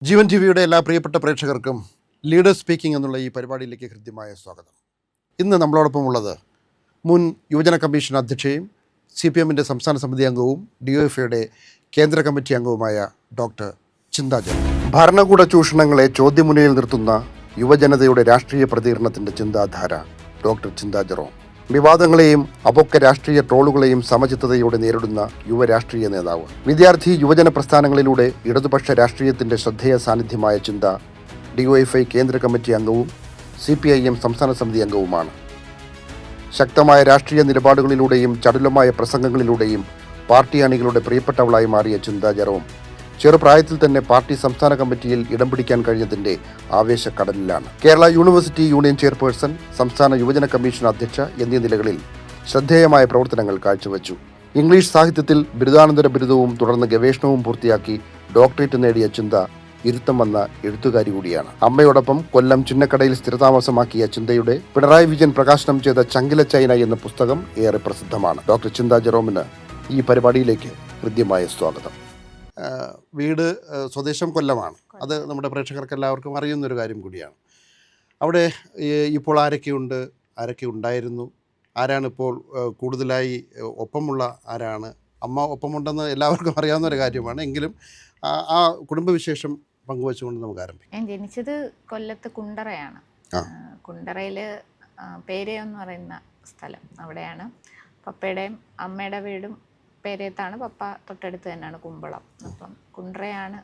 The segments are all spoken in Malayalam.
ജീവൻ ടിവിയുടെ എല്ലാ പ്രിയപ്പെട്ട പ്രേക്ഷകർക്കും ലീഡേഴ്സ് സ്പീക്കിംഗ് എന്നുള്ള ഈ പരിപാടിയിലേക്ക് ഹൃദ്യമായ സ്വാഗതം. ഇന്ന് നമ്മളോടൊപ്പം ഉള്ളത് മുൻ യുവജന കമ്മീഷൻ അധ്യക്ഷയും CPM സംസ്ഥാന സമിതി അംഗവും DYFയുടെ കേന്ദ്ര കമ്മിറ്റി അംഗവുമായ ഡോക്ടർ ചിന്ത ജെറോം. ഭരണകൂട ചൂഷണങ്ങളെ ചോദ്യമുനയിൽ നിർത്തുന്ന യുവജനതയുടെ രാഷ്ട്രീയ പ്രതികരണത്തിൻ്റെ ചിന്താധാര ഡോക്ടർ ചിന്ത ജെറോം. വിവാദങ്ങളെയും അപൊക്ക രാഷ്ട്രീയ ട്രോളുകളെയും സമചിത്തതയോടെ നേരിടുന്ന യുവ രാഷ്ട്രീയ നേതാവ്. വിദ്യാർത്ഥി യുവജന പ്രസ്ഥാനങ്ങളിലൂടെ ഇടതുപക്ഷ രാഷ്ട്രീയത്തിന്റെ ശ്രദ്ധേയ സാന്നിധ്യമായ ചിന്ത DYFI കേന്ദ്ര കമ്മിറ്റി അംഗവും CPIM സംസ്ഥാന സമിതി അംഗവുമാണ്. ശക്തമായ രാഷ്ട്രീയ നിലപാടുകളിലൂടെയും ചടുലമായ പ്രസംഗങ്ങളിലൂടെയും പാർട്ടി അണികളുടെ പ്രിയപ്പെട്ടവളായി മാറിയ ചിന്ത ജെറോം ചെറുപ്രായത്തിൽ തന്നെ പാർട്ടി സംസ്ഥാന കമ്മിറ്റിയിൽ ഇടം പിടിക്കാൻ കഴിഞ്ഞതിന്റെ ആവേശക്കടലിലാണ്. കേരള യൂണിവേഴ്സിറ്റി യൂണിയൻ ചെയർപേഴ്സൺ, സംസ്ഥാന യുവജന കമ്മീഷൻ അധ്യക്ഷ എന്നീ നിലകളിൽ ശ്രദ്ധേയമായ പ്രവർത്തനങ്ങൾ കാഴ്ചവെച്ചു. ഇംഗ്ലീഷ് സാഹിത്യത്തിൽ ബിരുദാനന്തര ബിരുദവും തുടർന്ന് ഗവേഷണവും പൂർത്തിയാക്കി ഡോക്ടറേറ്റ് നേടിയ ചിന്ത ഇരുത്തം വന്ന എഴുത്തുകാരി കൂടിയാണ്. അമ്മയോടൊപ്പം കൊല്ലം ചിന്നക്കടയിൽ സ്ഥിരതാമസമാക്കിയ ചിന്തയുടെ പിണറായി വിജയൻ പ്രകാശനം ചെയ്ത ചങ്കില ചൈന എന്ന പുസ്തകം ഏറെ പ്രസിദ്ധമാണ്. ഡോക്ടർ ചിന്ത ജെറോമിന് ഈ പരിപാടിയിലേക്ക് ഹൃദ്യമായ സ്വാഗതം. വീട് സ്വദേശം കൊല്ലമാണ്. അത് നമ്മുടെ പ്രേക്ഷകർക്ക് എല്ലാവർക്കും അറിയുന്നൊരു കാര്യം കൂടിയാണ്. അവിടെ ഇപ്പോൾ ആരൊക്കെ ഉണ്ടായിരുന്നു, ആരാണിപ്പോൾ കൂടുതലായി ഒപ്പമുള്ള ആരാണ്? അമ്മ ഒപ്പമുണ്ടെന്ന് എല്ലാവർക്കും അറിയാവുന്നൊരു കാര്യമാണ്. എങ്കിലും ആ കുടുംബവിശേഷം പങ്കുവെച്ചുകൊണ്ട് നമുക്ക് ആരംഭിക്കാം. ഞാൻ ജനിച്ചത് കൊല്ലത്ത് കുണ്ടറയാണ്. കുണ്ടറയിൽ പേരയം എന്ന് പറയുന്ന സ്ഥലം, അവിടെയാണ് പപ്പയുടെയും അമ്മയുടെ വീടും. പേരയത്താണ്, പപ്പ തൊട്ടടുത്ത് തന്നെയാണ് കുമ്പളം. അപ്പം കുണ്ടറയാണ്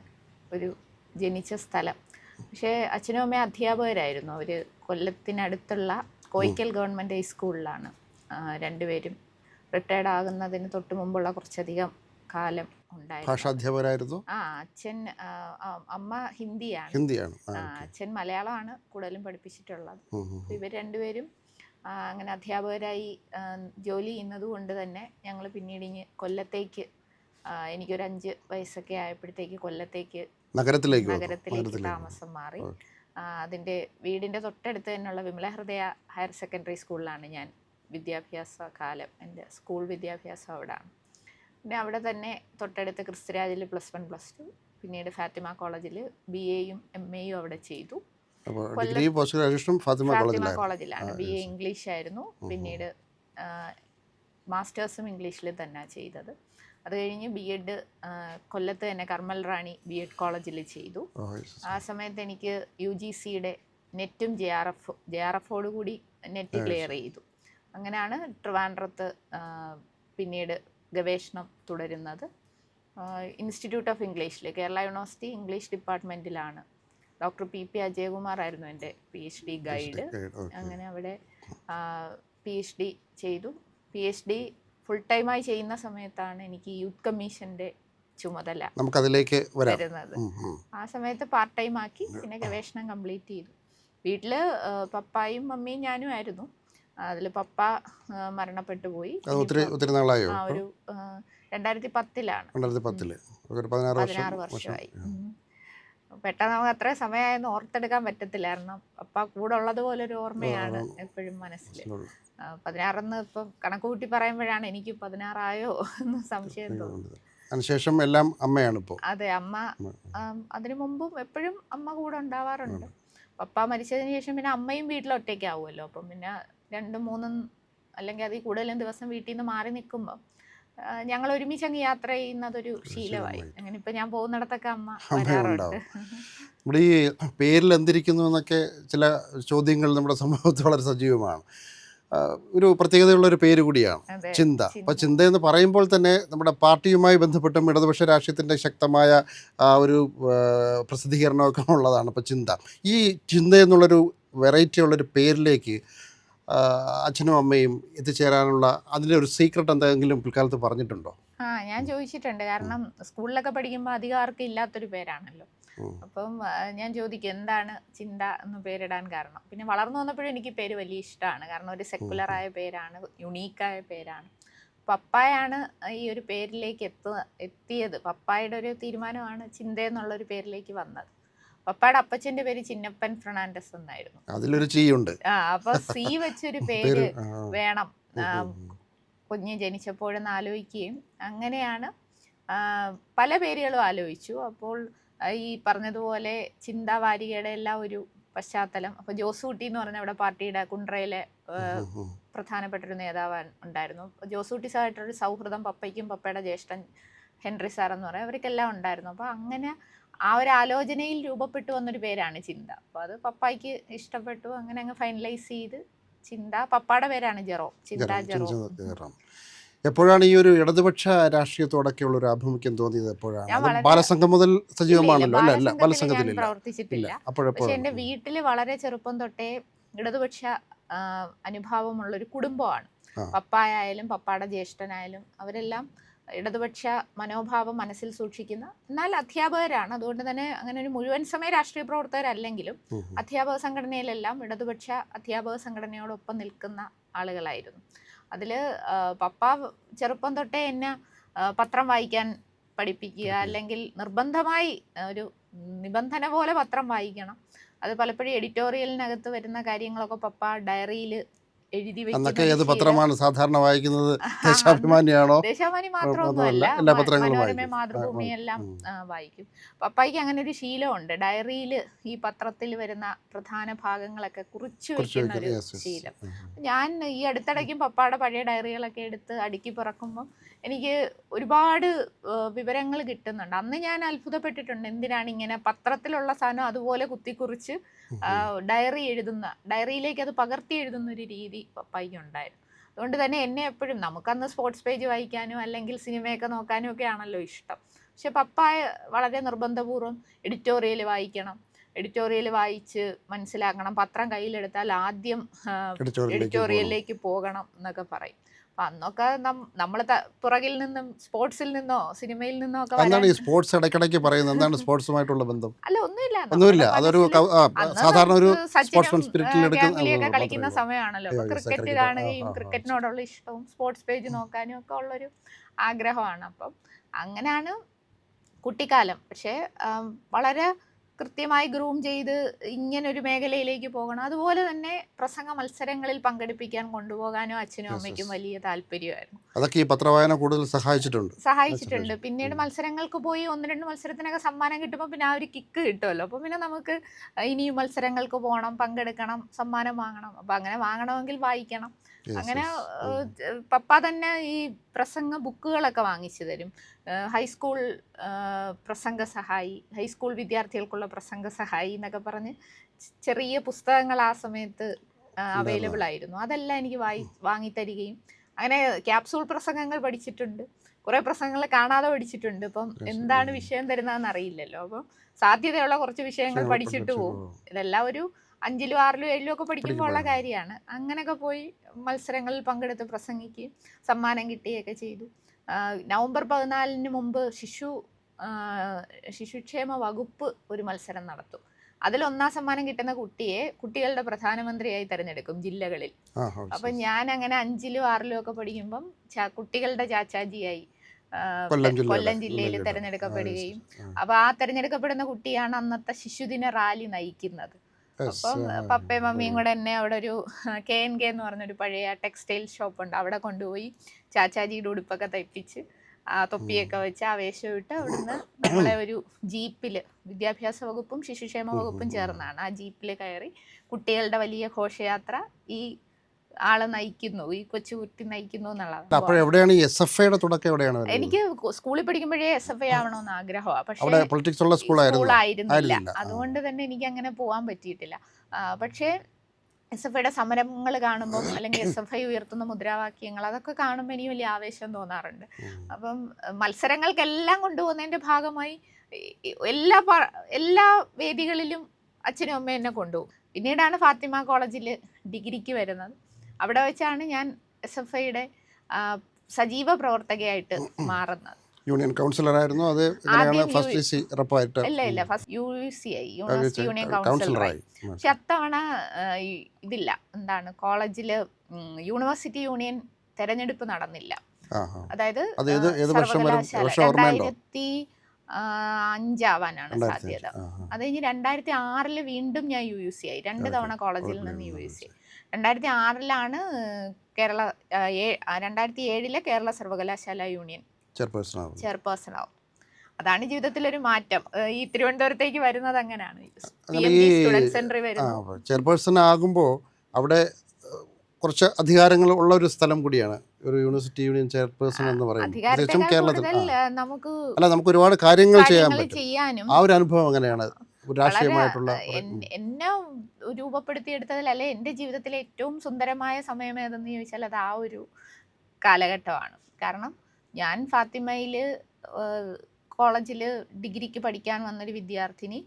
ഒരു ജനിച്ച സ്ഥലം. പക്ഷേ അച്ഛനും അമ്മയും അധ്യാപകരായിരുന്നു. അവർ കൊല്ലത്തിനടുത്തുള്ള കോയിക്കൽ ഗവൺമെൻറ് ഹൈസ്കൂളിലാണ് രണ്ടുപേരും. റിട്ടയർഡ് ആകുന്നതിന് തൊട്ട് മുമ്പുള്ള കുറച്ചധികം കാലം ഉണ്ടായിരുന്നു. ഭാഷാധ്യാപകരായിരുന്നു. അച്ഛൻ, അമ്മ ഹിന്ദിയാണ്. അച്ഛൻ മലയാളമാണ് കൂടുതലും പഠിപ്പിച്ചിട്ടുള്ളത്. ഇവർ രണ്ടുപേരും അങ്ങനെ അധ്യാപകരായി ജോലി ചെയ്യുന്നത് കൊണ്ട് തന്നെ ഞങ്ങൾ പിന്നീട് കൊല്ലത്തേക്ക്, എനിക്കൊരു 5 വയസ്സൊക്കെ ആയപ്പോഴത്തേക്ക് കൊല്ലത്തേക്ക് നഗരത്തിലേക്ക് താമസം മാറി. അതിൻ്റെ വീടിൻ്റെ തൊട്ടടുത്ത് തന്നെയുള്ള വിമലഹൃദയ ഹയർ സെക്കൻഡറി സ്കൂളിലാണ് ഞാൻ വിദ്യാഭ്യാസ കാലം. എൻ്റെ സ്കൂൾ വിദ്യാഭ്യാസം അവിടെയാണ്. പിന്നെ അവിടെ തന്നെ തൊട്ടടുത്ത് ക്രിസ്തുരാജിൽ +1 +2, പിന്നീട് ഫാത്തിമ കോളേജിൽ BAയും MAയും അവിടെ ചെയ്തു. ഫാത്തിമ കോളേജിലാണ്. BA ഇംഗ്ലീഷ് ആയിരുന്നു. പിന്നീട് മാസ്റ്റേഴ്സും ഇംഗ്ലീഷിൽ തന്നെ ചെയ്തത്. അത് കഴിഞ്ഞ് B.Ed കൊല്ലത്ത് തന്നെ കർമ്മൽ റാണി B.Ed കോളേജിൽ ചെയ്തു. ആ സമയത്ത് എനിക്ക് UGCയുടെ നെറ്റും JRFോട് കൂടി നെറ്റ് ക്ലിയർ ചെയ്തു. അങ്ങനെയാണ് ട്രിവാൻഡ്രത്ത് പിന്നീട് ഗവേഷണം തുടരുന്നത്. ഇൻസ്റ്റിറ്റ്യൂട്ട് ഓഫ് ഇംഗ്ലീഷിൽ, കേരള യൂണിവേഴ്സിറ്റി ഇംഗ്ലീഷ് ഡിപ്പാർട്ട്മെൻറ്റിലാണ്. ഡോക്ടർ PP അജയകുമാർ ആയിരുന്നു എൻ്റെ PhD ഗൈഡ്. അങ്ങനെ അവിടെ PhD ചെയ്തു. PhD ഫുൾ ടൈമായി ചെയ്യുന്ന സമയത്താണ് എനിക്ക് യൂത്ത് കമ്മീഷൻ്റെ ചുമതല വരുന്നത്. ആ സമയത്ത് പാർട്ട് ടൈം ആക്കി പിന്നെ ഗവേഷണം കംപ്ലീറ്റ് ചെയ്തു. വീട്ടിൽ പപ്പായും മമ്മിയും ഞാനും ആയിരുന്നു. അതിൽ പപ്പ മരണപ്പെട്ടു പോയി. ഒരു 2010-ലാണ്. 16 വർഷമായി. പെട്ടെന്ന് നമുക്ക് അത്ര സമയമായെന്ന് ഓർത്തെടുക്കാൻ പറ്റത്തില്ല. കാരണം പപ്പ കൂടെ ഉള്ളതുപോലൊരു ഓർമ്മയാണ് എപ്പോഴും മനസ്സിൽ. 16 ഇപ്പം കണക്ക് കൂട്ടി പറയുമ്പോഴാണ് എനിക്ക് 16 ആയോ എന്ന് സംശയം തോന്നുന്നത്. അതിനുശേഷം എല്ലാം അമ്മയാണ് ഇപ്പോൾ. അതെ, അമ്മ. അതിനു മുമ്പും എപ്പോഴും അമ്മ കൂടെ ഉണ്ടാവാറുണ്ട്. പപ്പ മരിച്ചതിന് ശേഷം പിന്നെ അമ്മയും വീട്ടിലൊറ്റയ്ക്കാവുമല്ലോ. അപ്പം പിന്നെ 2-3 അല്ലെങ്കിൽ അതിൽ കൂടുതലും ദിവസം വീട്ടിൽ നിന്ന് മാറി നിൽക്കുമ്പോൾ ഞങ്ങൾ ഒരുമിച്ച് അങ്ങ് യാത്ര ചെയ്യുന്നതൊരു ശീലമായി. അങ്ങനെ ഇപ്പം ഞാൻ പോകുന്നിടത്തൊക്കെ അമ്മ വരാറുണ്ട്. നമ്മുടെ ഈ പേരിൽ എന്തിരിക്കുന്നു എന്നൊക്കെ ചില ചോദ്യങ്ങൾ നമ്മുടെ സമൂഹത്തിൽ വളരെ സജീവമാണ്. ഒരു പ്രത്യേകതയുള്ളൊരു പേര് കൂടിയാണ് ചിന്ത. അപ്പോൾ ചിന്ത എന്ന് പറയുമ്പോൾ തന്നെ നമ്മുടെ പാർട്ടിയുമായി ബന്ധപ്പെട്ടും ഇടതുപക്ഷ രാഷ്ട്രീയത്തിൻ്റെ ശക്തമായ ഒരു പ്രസിദ്ധീകരണമൊക്കെ ഉള്ളതാണ്. അപ്പോൾ ചിന്ത, ഈ ചിന്ത എന്നുള്ളൊരു വെറൈറ്റി ഉള്ളൊരു പേരിലേക്ക് അച്ഛനും അമ്മയും എത്തിച്ചേരാനുള്ള അതിൻ്റെ ഒരു സീക്രട്ട് എന്തെങ്കിലും പിൽക്കാലത്ത് പറഞ്ഞിട്ടുണ്ടോ? ഞാൻ ചോദിച്ചിട്ടുണ്ട്. കാരണം സ്കൂളിലൊക്കെ പഠിക്കുമ്പോൾ അധികം ആർക്കും ഇല്ലാത്തൊരു പേരാണല്ലോ. അപ്പം ഞാൻ ചോദിക്കും എന്താണ് ചിന്ത എന്ന് പേരിടാൻ കാരണം. പിന്നെ വളർന്നു വന്നപ്പോഴും എനിക്ക് പേര് വലിയ ഇഷ്ടമാണ്. കാരണം ഒരു സെക്കുലറായ പേരാണ്, യുണീക്കായ പേരാണ്. പപ്പായാണ് ഈ ഒരു പേരിലേക്ക് എത്തിയത്. പപ്പായുടെ ഒരു തീരുമാനമാണ് ചിന്ത എന്നുള്ളൊരു പേരിലേക്ക് വന്നത്. പപ്പായുടെ അപ്പച്ചൻ്റെ പേര് ചിന്നപ്പൻ ഫെർണാണ്ടസ് എന്നായിരുന്നു. അതിലൊരു ചീ ഉണ്ട്. അപ്പൊ C വെച്ചൊരു പേര് വേണം കുഞ്ഞ് ജനിച്ചപ്പോഴെന്ന് ആലോചിക്കുകയും അങ്ങനെയാണ് പല പേരുകളും ആലോചിച്ചു. അപ്പോൾ ഈ പറഞ്ഞതുപോലെ ചിന്താ വാരികയുടെ എല്ലാം ഒരു പശ്ചാത്തലം. അപ്പോൾ ജോസൂട്ടി എന്ന് പറഞ്ഞ അവിടെ പാർട്ടിയുടെ കുണ്ട്രയിലെ പ്രധാനപ്പെട്ട ഒരു നേതാവ് ഉണ്ടായിരുന്നു. ജോസൂട്ടി സാറായിട്ടൊരു സൗഹൃദം പപ്പയ്ക്കും പപ്പയുടെ ജ്യേഷ്ഠൻ ഹെൻറി സാർ എന്ന് പറയാം, അവർക്കെല്ലാം ഉണ്ടായിരുന്നു. അപ്പോൾ അങ്ങനെ ആ ഒരു ആലോചനയിൽ രൂപപ്പെട്ടു വന്നൊരു പേരാണ് ചിന്ത. അപ്പോൾ അത് പപ്പായ്ക്ക് ഇഷ്ടപ്പെട്ടു, അങ്ങനെ അങ്ങ് ഫൈനലൈസ് ചെയ്ത് ചിന്ത. പപ്പായുടെ പേരാണ് ജെറോം, ചിന്ത ജെറോം. എപ്പോഴാണ് ഈ ഒരു ഇടതുപക്ഷ രാഷ്ട്രീയത്തോടൊക്കെയുള്ള ഒരു ആഭിമുഖ്യം തോന്നിയത്? എപ്പോഴാണ്? ബാലസംഘം മുതൽ സജീവമാണല്ലോ അല്ല? ബാലസംഘത്തിൽ പ്രവർത്തിച്ചിട്ടില്ല. പക്ഷെ എൻ്റെ വീട്ടിൽ വളരെ ചെറുപ്പം തൊട്ടേ ഇടതുപക്ഷ അനുഭാവമുള്ളൊരു കുടുംബമാണ്. പപ്പായായാലും പപ്പായുടെ ജ്യേഷ്ഠനായാലും അവരെല്ലാം ഇടതുപക്ഷ മനോഭാവം മനസ്സിൽ സൂക്ഷിക്കുന്ന, എന്നാൽ അധ്യാപകരാണ്. അതുകൊണ്ട് തന്നെ അങ്ങനെ ഒരു മുഴുവൻ സമയ രാഷ്ട്രീയ പ്രവർത്തകരല്ലെങ്കിലും അധ്യാപക സംഘടനയിലെല്ലാം ഇടതുപക്ഷ അധ്യാപക സംഘടനയോടൊപ്പം നിൽക്കുന്ന ആളുകളായിരുന്നു. അതിൽ പപ്പ ചെറുപ്പം തൊട്ടേ എന്നെ പത്രം വായിക്കാൻ പഠിപ്പിക്കുക, അല്ലെങ്കിൽ നിർബന്ധമായി ഒരു നിബന്ധന പോലെ പത്രം വായിക്കണം. അത് പലപ്പോഴും എഡിറ്റോറിയലിനകത്ത് വരുന്ന കാര്യങ്ങളൊക്കെ പപ്പ ഡയറിയിൽ എഴുതി വെക്കും. ഏത് പത്രമാണ് സാധാരണ വായിക്കുന്നത്? ദേശാഭിമാനിയാണോ? ദേശാഭിമാനി മാത്രമൊന്നുമല്ല, മനോരമ, മാതൃഭൂമി എല്ലാം വായിക്കും. പപ്പായ്ക്ക് അങ്ങനെ ഒരു ശീലമുണ്ട്, ഡയറിയിൽ ഈ പത്രത്തിൽ വരുന്ന പ്രധാന ഭാഗങ്ങളൊക്കെ കുറിച്ചു വെക്കുന്ന ഒരു ശീലം. ഞാൻ ഈ അടുത്തിടയ്ക്കും പപ്പായുടെ പഴയ ഡയറികളൊക്കെ എടുത്ത് അടുക്കി പിറക്കുമ്പം എനിക്ക് ഒരുപാട് വിവരങ്ങൾ കിട്ടുന്നുണ്ട്. അന്ന് ഞാൻ അത്ഭുതപ്പെട്ടിട്ടുണ്ട്, എന്തിനാണ് ഇങ്ങനെ പത്രത്തിലുള്ള സാധനം അതുപോലെ കുത്തിക്കുറിച്ച് ഡയറിയിലേക്ക് അത് പകർത്തി എഴുതുന്ന ഒരു രീതി പപ്പായ്ക്ക് ഉണ്ടായിരുന്നു. അതുകൊണ്ട് തന്നെ എന്നെ എപ്പോഴും, നമുക്കന്ന് സ്പോർട്സ് പേജ് വായിക്കാനും അല്ലെങ്കിൽ സിനിമയൊക്കെ നോക്കാനും ഒക്കെ ആണല്ലോ ഇഷ്ടം. പക്ഷെ പപ്പായ വളരെ നിർബന്ധപൂർവ്വം എഡിറ്റോറിയൽ വായിക്കണം, എഡിറ്റോറിയൽ വായിച്ച് മനസ്സിലാക്കണം, പത്രം കയ്യിലെടുത്താൽ ആദ്യം എഡിറ്റോറിയലിലേക്ക് പോകണം എന്നൊക്കെ പറയും. അപ്പം അന്നൊക്കെ നമ്മൾ പുറകിൽ നിന്നും സ്പോർട്സിൽ നിന്നോ സിനിമയിൽ നിന്നോ ഒക്കെ സ്പോർട്സ് ഇടയ്ക്കിടയ്ക്ക് പറയുന്നത് എന്താണ് സ്പോർട്സുമായിട്ടുള്ള ബന്ധം? അല്ല, ഒന്നുമില്ല. അതൊരു സാധാരണ ഒരു ഗാംഗുലിയൊക്കെ കളിക്കുന്ന സമയമാണല്ലോ. ക്രിക്കറ്റ് കാണുകയും ക്രിക്കറ്റിനോടുള്ള ഇഷ്ടവും സ്പോർട്സ് പേജ് നോക്കാനും ഒക്കെ ഉള്ളൊരു ആഗ്രഹമാണ്. അപ്പം അങ്ങനെയാണ് കുട്ടിക്കാലം. പക്ഷേ വളരെ കൃത്യമായി ഗ്രൂം ചെയ്ത് ഇങ്ങനൊരു മേഖലയിലേക്ക് പോകണം. അതുപോലെ തന്നെ പ്രസംഗ മത്സരങ്ങളിൽ പങ്കെടുപ്പിക്കാൻ കൊണ്ടുപോകാനും അച്ഛനും അമ്മയ്ക്കും വലിയ താല്പര്യമായിരുന്നു. അതൊക്കെ ഈ പത്രവായന കൂടുതൽ സഹായിച്ചിട്ടുണ്ട്. പിന്നീട് മത്സരങ്ങൾക്ക് പോയി 1-2 മത്സരത്തിനൊക്കെ സമ്മാനം കിട്ടുമ്പോൾ പിന്നെ ആ ഒരു കിക്ക് കിട്ടുമല്ലോ. അപ്പോൾ പിന്നെ നമുക്ക് ഇനിയും മത്സരങ്ങൾക്ക് പോകണം, പങ്കെടുക്കണം, സമ്മാനം വാങ്ങണം. അപ്പം അങ്ങനെ വാങ്ങണമെങ്കിൽ വായിക്കണം. അങ്ങനെ പപ്പ തന്നെ ഈ പ്രസംഗ ബുക്കുകളൊക്കെ വാങ്ങിച്ചു തരും. ഹൈസ്കൂൾ പ്രസംഗ സഹായി, ഹൈസ്കൂൾ വിദ്യാർത്ഥികൾക്കുള്ള പ്രസംഗ സഹായി എന്നൊക്കെ പറഞ്ഞ് ചെറിയ പുസ്തകങ്ങൾ ആ സമയത്ത് അവൈലബിൾ ആയിരുന്നു. അതെല്ലാം എനിക്ക് വാങ്ങിത്തരികയും, അങ്ങനെ ക്യാപ്സൂൾ പ്രസംഗങ്ങൾ പഠിച്ചിട്ടുണ്ട്, കുറേ പ്രസംഗങ്ങൾ കാണാതെ പഠിച്ചിട്ടുണ്ട്. ഇപ്പം എന്താണ് വിഷയം തരുന്നതെന്ന് അറിയില്ലല്ലോ. അപ്പം സാധ്യതയുള്ള കുറച്ച് വിഷയങ്ങൾ പഠിച്ചിട്ട് പോകും. ഇതെല്ലാം ഒരു 5-ലും 6-ലും 7-ലും ഒക്കെ പഠിക്കുമ്പോൾ ഉള്ള കാര്യമാണ്. അങ്ങനെയൊക്കെ പോയി മത്സരങ്ങളിൽ പങ്കെടുത്ത് പ്രസംഗിക്കുകയും സമ്മാനം കിട്ടുകയൊക്കെ ചെയ്തു. നവംബർ 14 മുമ്പ് ശിശുക്ഷേമ വകുപ്പ് ഒരു മത്സരം നടത്തും. അതിൽ 1ാം സമ്മാനം കിട്ടുന്ന കുട്ടിയെ കുട്ടികളുടെ പ്രധാനമന്ത്രിയായി തിരഞ്ഞെടുക്കും ജില്ലകളിൽ. അപ്പം ഞാൻ അങ്ങനെ 5-ലും 6-ലും ഒക്കെ പഠിക്കുമ്പം കുട്ടികളുടെ ചാച്ചാജിയായി കൊല്ലം ജില്ലയിൽ തിരഞ്ഞെടുക്കപ്പെടുകയും, അപ്പൊ ആ തിരഞ്ഞെടുക്കപ്പെടുന്ന കുട്ടിയാണ് അന്നത്തെ ശിശുദിന റാലി നയിക്കുന്നത്. അപ്പം പപ്പയും മമ്മിയും കൂടെ എന്നെ അവിടെ ഒരു KNK എന്ന് പറഞ്ഞൊരു പഴയ ടെക്സ്റ്റൈൽ ഷോപ്പ് ഉണ്ട്, അവിടെ കൊണ്ടുപോയി ചാച്ചാജിയുടെ ഉടുപ്പൊക്കെ തയ്പ്പിച്ച് തൊപ്പിയൊക്കെ വെച്ച് ആവേശം ഇട്ട് അവിടുന്ന് നമ്മളെ ഒരു ജീപ്പിൽ, വിദ്യാഭ്യാസ വകുപ്പും ശിശുക്ഷേമ വകുപ്പും ചേർന്നാണ് ആ ജീപ്പിൽ കയറി കുട്ടികളുടെ വലിയ ഘോഷയാത്ര ഈ ആള് നയിക്കുന്നു, ഈ കൊച്ചുകുട്ടി നയിക്കുന്നു എന്നുള്ളതാണ്. എനിക്ക് സ്കൂളിൽ പഠിക്കുമ്പോഴേ SFI ആവണമെന്ന് ആഗ്രഹമാണ്. പക്ഷേ സ്കൂളായിരുന്നില്ല, അതുകൊണ്ട് തന്നെ എനിക്ക് അങ്ങനെ പോകാൻ പറ്റിയിട്ടില്ല. പക്ഷേ SFIയുടെ സമരങ്ങൾ കാണുമ്പോൾ, അല്ലെങ്കിൽ SFI ഉയർത്തുന്ന മുദ്രാവാക്യങ്ങൾ, അതൊക്കെ കാണുമ്പോൾ എനിക്ക് വലിയ ആവേശം തോന്നാറുണ്ട്. അപ്പം മത്സരങ്ങൾക്കെല്ലാം കൊണ്ടുപോകുന്നതിൻ്റെ ഭാഗമായി എല്ലാ വേദികളിലും അച്ഛനും അമ്മയും എന്നെ കൊണ്ടുപോകും. പിന്നീടാണ് ഫാത്തിമ കോളേജിൽ ഡിഗ്രിക്ക് വരുന്നത്. അവിടെ വെച്ചാണ് ഞാൻ SFIയുടെ സജീവ പ്രവർത്തകയായിട്ട് മാറുന്നത്. യൂണിയൻ കൗൺസിലർ ആയിരുന്നു. അത് ഫസ്റ്റ് UCI യൂണിവേഴ്സിറ്റി യൂണിയൻ കൗൺസിലറായി. പക്ഷെ അത്തവണ ഇതില്ല, എന്താണ്, കോളേജില് യൂണിവേഴ്സിറ്റി യൂണിയൻ തെരഞ്ഞെടുപ്പ് നടന്നില്ല. അതായത് 2005 ആവാനാണ് സാധ്യത. അത് കഴിഞ്ഞ് 2006 വീണ്ടും ഞാൻ UUC ആയി. 2 തവണ കോളേജിൽ നിന്ന് UUC. 2006 2007 കേരള സർവകലാശാല യൂണിയൻ ചെയർപേഴ്സൺ ആവും. അതാണ് ജീവിതത്തിലൊരു മാറ്റം. ഈ തിരുവനന്തപുരത്തേക്ക് വരുന്നത് അങ്ങനെയാണ്. അങ്ങനെ ഈ സ്റ്റുഡന്റ് സെന്ററിൽ വരുന്നു. ചെയർപേഴ്സൺ ആകുമ്പോൾ അവിടെ കുറച്ച് അധികാരങ്ങൾ ഉള്ള ഒരു സ്ഥലം കൂടിയാണ് ഒരു യൂണിവേഴ്സിറ്റി യൂണിയൻ ചെയർപേഴ്സൺ എന്ന് പറയുന്നത്. പ്രത്യേകിച്ചും കേരളത്തിൽ നമുക്ക് ഒരുപാട് കാര്യങ്ങൾ ചെയ്യാൻ പറ്റും. ചെയ്യാനും ആ ഒരു അനുഭവം അങ്ങനെയാണ് രാഷ്ട്രീയമായിട്ടുള്ള എന്നെ രൂപപ്പെടുത്തിയെടുത്തതിൽ അല്ലെ എൻ്റെ ജീവിതത്തിലെ ഏറ്റവും സുന്ദരമായ സമയം ഏതെന്ന് ചോദിച്ചാൽ അത് ആ ഒരു കാലഘട്ടമാണ്. കാരണം ഞാൻ ഫാത്തിമയിൽ കോളേജിൽ ഡിഗ്രിക്ക് പഠിക്കാൻ വന്നൊരു വിദ്യാർത്ഥിനി.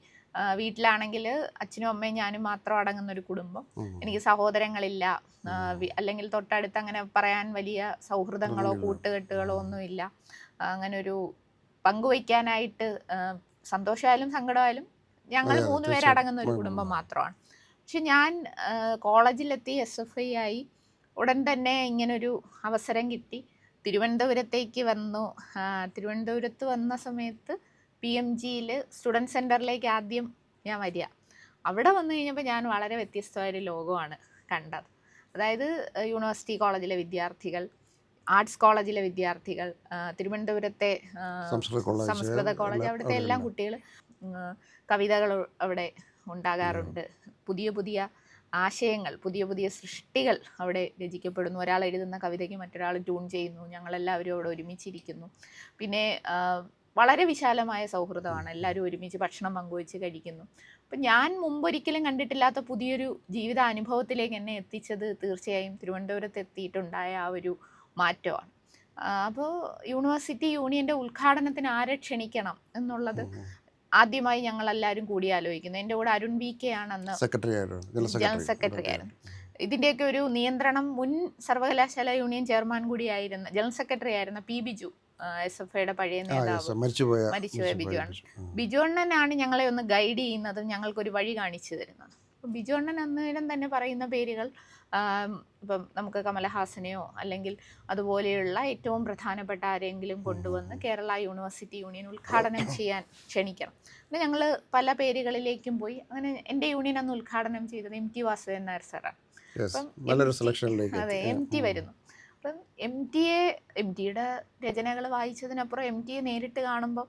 വീട്ടിലാണെങ്കിൽ അച്ഛനും അമ്മയും ഞാനും മാത്രം അടങ്ങുന്നൊരു കുടുംബം. എനിക്ക് സഹോദരങ്ങളില്ല, അല്ലെങ്കിൽ തൊട്ടടുത്ത് അങ്ങനെ പറയാൻ വലിയ സൗഹൃദങ്ങളോ കൂട്ടുകെട്ടുകളോ ഒന്നുമില്ല. അങ്ങനെ ഒരു പങ്കുവയ്ക്കാനായിട്ട് സന്തോഷമായാലും സങ്കടമായാലും ഞങ്ങൾ 3 പേരടങ്ങുന്ന ഒരു കുടുംബം മാത്രമാണ്. പക്ഷെ ഞാൻ കോളേജിലെത്തി SFI ആയി ഉടൻ തന്നെ ഇങ്ങനൊരു അവസരം കിട്ടി. തിരുവനന്തപുരത്തേക്ക് വന്നു. തിരുവനന്തപുരത്ത് വന്ന സമയത്ത് PMGയിൽ സ്റ്റുഡൻറ് സെൻറ്ററിലേക്ക് ആദ്യം ഞാൻ വരിക. അവിടെ വന്നു കഴിഞ്ഞപ്പോൾ ഞാൻ വളരെ വ്യത്യസ്തമായൊരു ലോകമാണ് കണ്ടത്. അതായത് യൂണിവേഴ്സിറ്റി കോളേജിലെ വിദ്യാർത്ഥികൾ, ആർട്സ് കോളേജിലെ വിദ്യാർത്ഥികൾ, തിരുവനന്തപുരത്തെ സംസ്കൃത കോളേജ്, അവിടുത്തെ എല്ലാ കുട്ടികൾ കവിതകൾ അവിടെ ഉണ്ടാകാറുണ്ട്. പുതിയ പുതിയ ആശയങ്ങൾ, പുതിയ പുതിയ സൃഷ്ടികൾ അവിടെ രചിക്കപ്പെടുന്നു. ഒരാൾ എഴുതുന്ന കവിതയ്ക്ക് മറ്റൊരാൾ ട്യൂൺ ചെയ്യുന്നു. ഞങ്ങളെല്ലാവരും അവിടെ ഒരുമിച്ചിരിക്കുന്നു. പിന്നെ വളരെ വിശാലമായ സൗഹൃദമാണ്. എല്ലാവരും ഒരുമിച്ച് ഭക്ഷണം പങ്കുവെച്ച് കഴിക്കുന്നു. അപ്പം ഞാൻ മുമ്പൊരിക്കലും കണ്ടിട്ടില്ലാത്ത പുതിയൊരു ജീവിതാനുഭവത്തിലേക്ക് എന്നെ എത്തിച്ചത് തീർച്ചയായും തിരുവനന്തപുരത്ത് എത്തിയിട്ടുണ്ടായ ആ ഒരു മാറ്റമാണ്. അപ്പോൾ യൂണിവേഴ്സിറ്റി യൂണിയൻ്റെ ഉദ്ഘാടനത്തിന് ആരെ ക്ഷണിക്കണം എന്നുള്ളത് ആദ്യമായി ഞങ്ങളെല്ലാവരും കൂടി ആലോചിക്കുന്നു. എൻ്റെ കൂടെ അരുൺ VK ആണ് അന്ന് ജനറൽ സെക്രട്ടറി ആയിരുന്നു. ഇതിൻ്റെയൊക്കെ ഒരു നിയന്ത്രണം മുൻ സർവകലാശാല യൂണിയൻ ചെയർമാൻ കൂടിയായിരുന്ന ജനറൽ സെക്രട്ടറി ആയിരുന്ന P. ബിജു, SFIയുടെ പഴയ നേതാവ്, മരിച്ചുപോയ ബിജുവാണ്. ബിജു അണ്ണനാണ് ഞങ്ങളെ ഒന്ന് ഗൈഡ് ചെയ്യുന്നതും ഞങ്ങൾക്കൊരു വഴി കാണിച്ചു തരുന്നത്. അപ്പം ബിജു അണ്ണൻ അന്നേരം തന്നെ പറയുന്ന പേരുകൾ, ഇപ്പം നമുക്ക് കമലഹാസനെയോ അല്ലെങ്കിൽ അതുപോലെയുള്ള ഏറ്റവും പ്രധാനപ്പെട്ട ആരെങ്കിലും കൊണ്ടുവന്ന് കേരള യൂണിവേഴ്സിറ്റി യൂണിയൻ ഉദ്ഘാടനം ചെയ്യാൻ ക്ഷണിക്കണം. അപ്പം ഞങ്ങൾ പല പേരുകളിലേക്കും പോയി. അങ്ങനെ എൻ്റെ യൂണിയൻ അന്ന് ഉദ്ഘാടനം ചെയ്തത് MT വാസുദേവൻ നായർ സാറാണ്. അപ്പം അതെ, MT വരുന്നു. അപ്പം MTയുടെ രചനകൾ വായിച്ചതിനപ്പുറം MTയെ നേരിട്ട് കാണുമ്പോൾ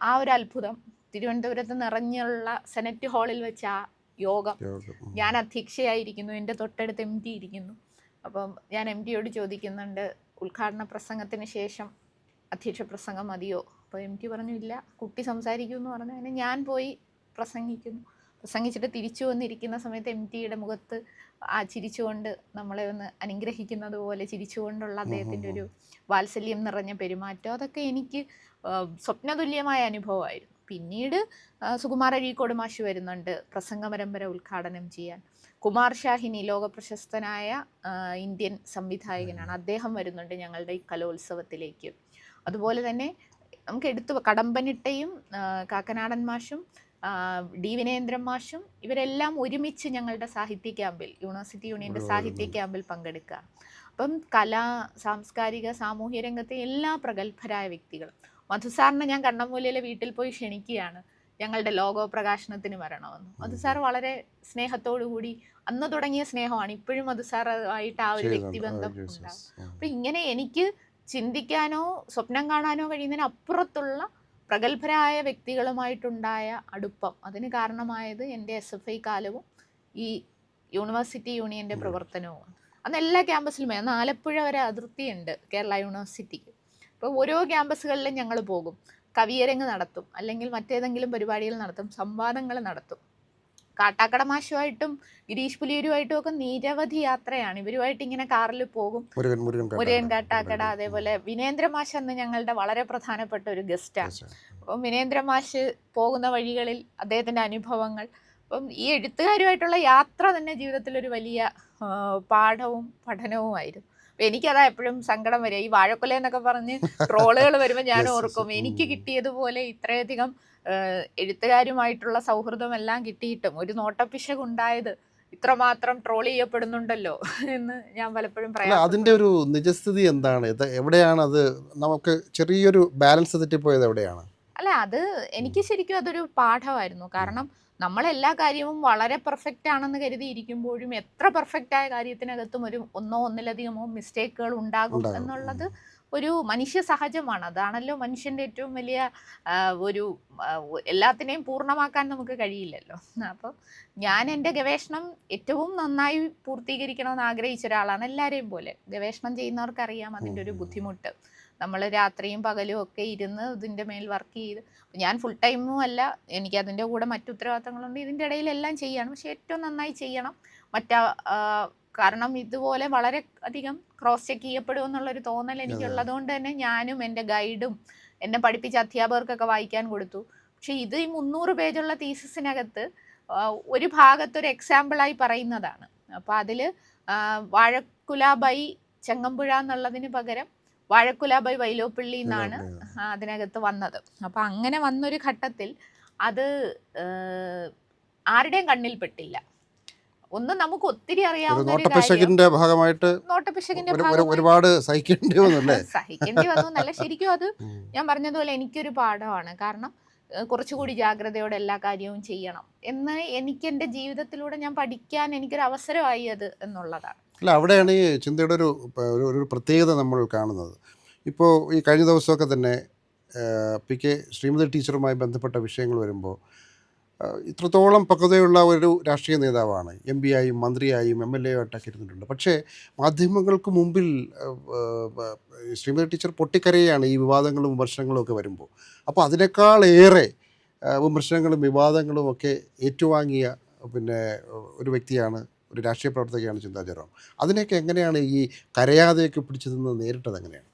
ആ ഒരു അത്ഭുതം, തിരുവനന്തപുരത്ത് നിറഞ്ഞുള്ള സെനറ്റ് ഹാളിൽ വെച്ച് ആ യോഗം, ഞാൻ അധ്യക്ഷയായിരിക്കുന്നു, എൻ്റെ തൊട്ടടുത്ത് MT ഇരിക്കുന്നു. അപ്പം ഞാൻ MTയോട് ചോദിക്കുന്നുണ്ട്, ഉദ്ഘാടന പ്രസംഗത്തിന് ശേഷം അധ്യക്ഷ പ്രസംഗം മതിയോ? അപ്പോൾ MT പറഞ്ഞു ഇല്ല, കുട്ടി സംസാരിക്കുമെന്ന് പറഞ്ഞു. അങ്ങനെ ഞാൻ പോയി പ്രസംഗിച്ചിട്ട് തിരിച്ചു വന്നിരിക്കുന്ന സമയത്ത് MTയുടെ മുഖത്ത് ആ ചിരിച്ചുകൊണ്ട് നമ്മളെ ഒന്ന് അനുഗ്രഹിക്കുന്നത് പോലെ ചിരിച്ചുകൊണ്ടുള്ള അദ്ദേഹത്തിൻ്റെ ഒരു വാത്സല്യം നിറഞ്ഞ പെരുമാറ്റം, അതൊക്കെ എനിക്ക് സ്വപ്നതുല്യമായ അനുഭവമായിരുന്നു. പിന്നീട് സുകുമാർ അഴീക്കോട് മാഷ് വരുന്നുണ്ട് പ്രസംഗ പരമ്പര ഉദ്ഘാടനം ചെയ്യാൻ. കുമാർ ഷാഹിനി, ലോകപ്രശസ്തനായ ഇന്ത്യൻ സംവിധായകനാണ്, അദ്ദേഹം വരുന്നുണ്ട് ഞങ്ങളുടെ ഈ കലോത്സവത്തിലേക്ക്. അതുപോലെ തന്നെ നമുക്ക് കടമ്പനിട്ടയും കാക്കനാടൻ മാഷും D. വിനേന്ദ്രൻ മാഷും ഇവരെല്ലാം ഒരുമിച്ച് ഞങ്ങളുടെ സാഹിത്യ ക്യാമ്പിൽ, യൂണിവേഴ്സിറ്റി യൂണിയൻ്റെ സാഹിത്യ ക്യാമ്പിൽ പങ്കെടുക്കുക. അപ്പം കലാ, സാംസ്കാരിക, സാമൂഹ്യ രംഗത്തെ എല്ലാ പ്രഗത്ഭരായ വ്യക്തികളും. മധുസാറിനെ ഞാൻ കണ്ണമ്മൂലയിലെ വീട്ടിൽ പോയി ക്ഷണിക്കുകയാണ് ഞങ്ങളുടെ ലോഗോ പ്രകാശനത്തിന് വരണമെന്ന്. മധുസാർ വളരെ സ്നേഹത്തോടു കൂടി, അന്ന് തുടങ്ങിയ സ്നേഹമാണ് ഇപ്പോഴും മധുസാറുമായിട്ട് ആ ഒരു വ്യക്തിബന്ധം ഉണ്ടാകും. അപ്പം ഇങ്ങനെ എനിക്ക് ചിന്തിക്കാനോ സ്വപ്നം കാണാനോ കഴിയുന്നതിന് അപ്പുറത്തുള്ള പ്രഗത്ഭരായ വ്യക്തികളുമായിട്ടുണ്ടായ അടുപ്പം, അതിന് കാരണമായത് എൻ്റെ SFI കാലവും ഈ യൂണിവേഴ്സിറ്റി യൂണിയൻ്റെ പ്രവർത്തനവും. അന്ന് എല്ലാ ക്യാമ്പസിലും, അന്ന് ആലപ്പുഴ വരെ അതിർത്തിയുണ്ട് കേരള യൂണിവേഴ്സിറ്റിക്ക്. അപ്പോൾ ഓരോ ക്യാമ്പസുകളിലും ഞങ്ങൾ പോകും, കവിയരങ്ങ് നടത്തും, അല്ലെങ്കിൽ മറ്റേതെങ്കിലും പരിപാടികൾ നടത്തും, സംവാദങ്ങൾ നടത്തും. കാട്ടാക്കട മാഷുമായിട്ടും ഗിരീഷ് പുലിയൂരുമായിട്ടും ഒക്കെ നിരവധി യാത്രയാണ്. ഇവരുമായിട്ട് ഇങ്ങനെ കാറിൽ പോകും. മുരുകൻ കാട്ടാക്കട, അതേപോലെ വിനേന്ദ്ര മാഷ് അന്ന് ഞങ്ങളുടെ വളരെ പ്രധാനപ്പെട്ട ഒരു ഗസ്റ്റാണ്. അപ്പം വിനേന്ദ്ര മാഷ് പോകുന്ന വഴികളിൽ അദ്ദേഹത്തിൻ്റെ അനുഭവങ്ങൾ, അപ്പം ഈ എഴുത്തുകാരുമായിട്ടുള്ള യാത്ര തന്നെ ജീവിതത്തിലൊരു വലിയ പാഠവും പഠനവുമായിരുന്നു. അപ്പം എനിക്കതാ എപ്പോഴും സങ്കടം വരിക, ഈ വാഴക്കൊല എന്നൊക്കെ പറഞ്ഞ് ട്രോളുകൾ വരുമ്പോൾ ഞാൻ ഓർക്കും, എനിക്ക് കിട്ടിയതുപോലെ ഇത്രയധികം എഴുത്തുകാരുമായിട്ടുള്ള സൗഹൃദം എല്ലാം കിട്ടിയിട്ടും ഒരു നോട്ടപ്പിശകുണ്ടായത് ഇത്രമാത്രം ട്രോൾ ചെയ്യപ്പെടുന്നുണ്ടല്ലോ എന്ന് ഞാൻ പലപ്പോഴും പറയാം. അതിൻ്റെ ഒരു നിജസ്ഥിതി എന്താണ്? എവിടെയാണ് അത് നമുക്ക് ചെറിയൊരു ബാലൻസ് തെറ്റിപ്പോയത് എവിടെയാണ്? അല്ല, അത് എനിക്ക് ശരിക്കും അതൊരു പാഠമായിരുന്നു. കാരണം നമ്മളെല്ലാ കാര്യവും വളരെ പെർഫെക്റ്റ് ആണെന്ന് കരുതി ഇരിക്കുമ്പോഴും എത്ര പെർഫെക്റ്റ് ആയ കാര്യത്തിനകത്തും ഒന്നിലധികമോ മിസ്റ്റേക്കുകൾ ഉണ്ടാകും എന്നുള്ളത് ഒരു മനുഷ്യ സഹജമാണ്. അതാണല്ലോ മനുഷ്യൻ്റെ ഏറ്റവും വലിയ ഒരു എല്ലാത്തിനെയും പൂർണ്ണമാക്കാൻ നമുക്ക് കഴിയില്ലല്ലോ. അപ്പോൾ ഞാൻ എൻ്റെ ഗവേഷണം ഏറ്റവും നന്നായി പൂർത്തീകരിക്കണമെന്ന് ആഗ്രഹിച്ച ഒരാളാണ്. എല്ലാവരെയും പോലെ ഗവേഷണം ചെയ്യുന്നവർക്കറിയാം അതിൻ്റെ ഒരു ബുദ്ധിമുട്ട്. നമ്മൾ രാത്രിയും പകലും ഒക്കെ ഇരുന്ന് ഇതിൻ്റെ മേൽ വർക്ക് ചെയ്ത്, ഞാൻ ഫുൾ ടൈമും അല്ല, എനിക്ക് അതിൻ്റെ കൂടെ മറ്റു ഉത്തരവാദിത്തങ്ങളുണ്ട്. ഇതിൻ്റെ ഇടയിലെല്ലാം ചെയ്യണം, പക്ഷെ ഏറ്റവും നന്നായി ചെയ്യണം. കാരണം ഇതുപോലെ വളരെ അധികം ക്രോസ് ചെക്ക് ചെയ്യപ്പെടും എന്നുള്ളൊരു തോന്നൽ എനിക്കുള്ളത് കൊണ്ട് തന്നെ ഞാനും എൻ്റെ ഗൈഡും എന്നെ പഠിപ്പിച്ച അധ്യാപകർക്കൊക്കെ വായിക്കാൻ കൊടുത്തു. പക്ഷെ ഇത് ഈ 300 പേജുള്ള തീസിസിനകത്ത് ഒരു ഭാഗത്തൊരു എക്സാമ്പിളായി പറയുന്നതാണ്. അപ്പോൾ അതിൽ വാഴക്കുല ബൈ ചെങ്ങമ്പുഴ എന്നുള്ളതിന് പകരം വാഴക്കുല ബൈ വൈലോപ്പിള്ളി എന്നാണ് അതിനകത്ത് വന്നത്. അപ്പം അങ്ങനെ വന്നൊരു ഘട്ടത്തിൽ അത് ആരുടെയും കണ്ണിൽ പെട്ടില്ല. ഒന്ന് നമുക്ക് ഒത്തിരി അറിയാവുന്ന ഭാഗമായിട്ട് ഒരുപാട് സഹിക്കേണ്ടി വന്നല്ല. ശരിക്കും അത് ഞാൻ പറഞ്ഞതുപോലെ എനിക്കൊരു പാഠമാണ്. കാരണം കുറച്ചുകൂടി ജാഗ്രതയോടെ എല്ലാ കാര്യവും ചെയ്യണം എന്ന് എനിക്ക് എൻ്റെ ജീവിതത്തിലൂടെ ഞാൻ പഠിക്കാൻ എനിക്കൊരു അവസരമായി അത് എന്നുള്ളതാണ്. അല്ല, അവിടെയാണ് ഈ ചിന്തയുടെ ഒരു പ്രത്യേകത നമ്മൾ കാണുന്നത്. ഇപ്പോൾ ഈ കഴിഞ്ഞ ദിവസമൊക്കെ തന്നെ PK ശ്രീമതി ടീച്ചറുമായി ബന്ധപ്പെട്ട വിഷയങ്ങൾ വരുമ്പോൾ ഇത്രത്തോളം പക്വതയുള്ള ഒരു രാഷ്ട്രീയ നേതാവാണ്. MP ആയും മന്ത്രിയായും MLA ആയിട്ടൊക്കെ ഇരുന്നിട്ടുണ്ട്. പക്ഷേ മാധ്യമങ്ങൾക്ക് മുമ്പിൽ ശ്രീമതി ടീച്ചർ പൊട്ടിക്കരയാണ് ഈ വിവാദങ്ങളും വിമർശനങ്ങളും ഒക്കെ വരുമ്പോൾ. അപ്പോൾ അതിനേക്കാളേറെ വിമർശനങ്ങളും വിവാദങ്ങളും ഒക്കെ ഏറ്റുവാങ്ങിയ ഒരു വ്യക്തിയാണ്, ഒരു രാഷ്ട്രീയ പ്രവർത്തകയാണ് ചിന്താ ജെറോം. അതിനെയൊക്കെ എങ്ങനെയാണ് ഈ കരയാതെയൊക്കെ പിടിച്ചു നിന്ന് നേരിട്ടത് എങ്ങനെയാണ്?